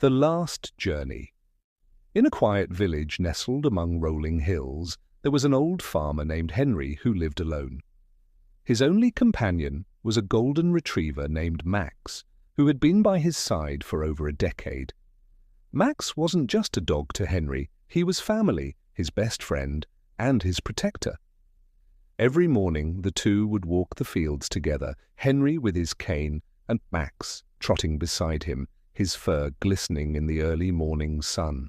The Last Journey. In a quiet village nestled among rolling hills, there was an old farmer named Henry who lived alone. His only companion was a golden retriever named Max, who had been by his side for over a decade. Max wasn't just a dog to Henry, he was family, his best friend, and his protector. Every morning the two would walk the fields together, Henry with his cane and Max trotting beside him, his fur glistening in the early morning sun.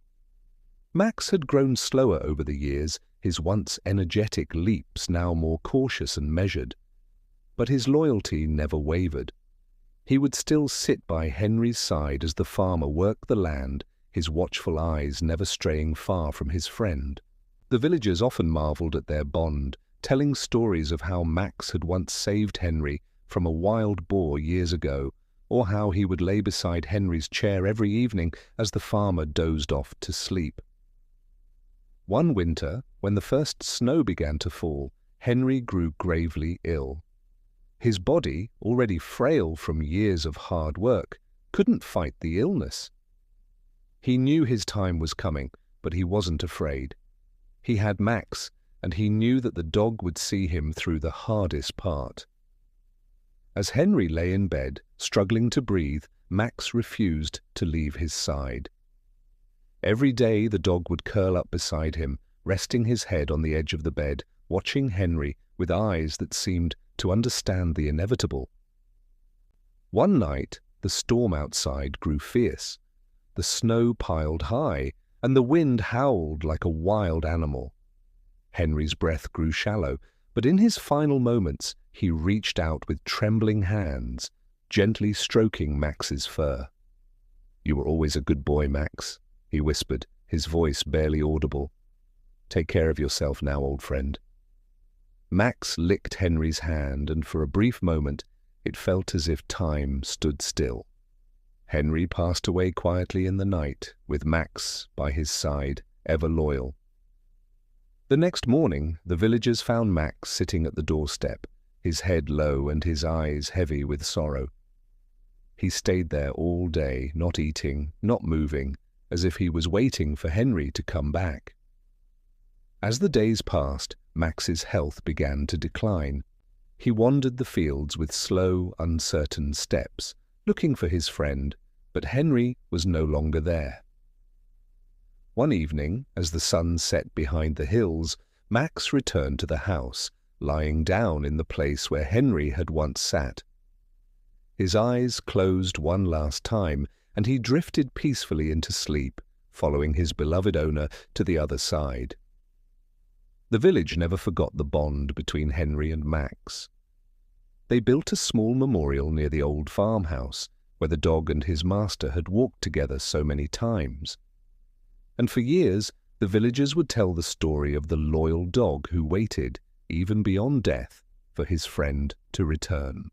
Max had grown slower over the years, his once energetic leaps now more cautious and measured. But his loyalty never wavered. He would still sit by Henry's side as the farmer worked the land, his watchful eyes never straying far from his friend. The villagers often marveled at their bond, telling stories of how Max had once saved Henry from a wild boar years ago, or how he would lay beside Henry's chair every evening as the farmer dozed off to sleep. One winter, when the first snow began to fall, Henry grew gravely ill. His body, already frail from years of hard work, couldn't fight the illness. He knew his time was coming, but he wasn't afraid. He had Max, and he knew that the dog would see him through the hardest part. As Henry lay in bed, struggling to breathe, Max refused to leave his side. Every day the dog would curl up beside him, resting his head on the edge of the bed, watching Henry with eyes that seemed to understand the inevitable. One night, the storm outside grew fierce. The snow piled high, and the wind howled like a wild animal. Henry's breath grew shallow, but in his final moments he reached out with trembling hands, gently stroking Max's fur. "You were always a good boy, Max," he whispered, his voice barely audible. "Take care of yourself now, old friend." Max licked Henry's hand, and for a brief moment it felt as if time stood still. Henry passed away quietly in the night, with Max by his side, ever loyal. The next morning, the villagers found Max sitting at the doorstep, his head low and his eyes heavy with sorrow. He stayed there all day, not eating, not moving, as if he was waiting for Henry to come back. As the days passed, Max's health began to decline. He wandered the fields with slow, uncertain steps, looking for his friend, but Henry was no longer there. One evening, as the sun set behind the hills, Max returned to the house, lying down in the place where Henry had once sat. His eyes closed one last time, and he drifted peacefully into sleep, following his beloved owner to the other side. The village never forgot the bond between Henry and Max. They built a small memorial near the old farmhouse, where the dog and his master had walked together so many times. And for years, the villagers would tell the story of the loyal dog who waited, even beyond death, for his friend to return.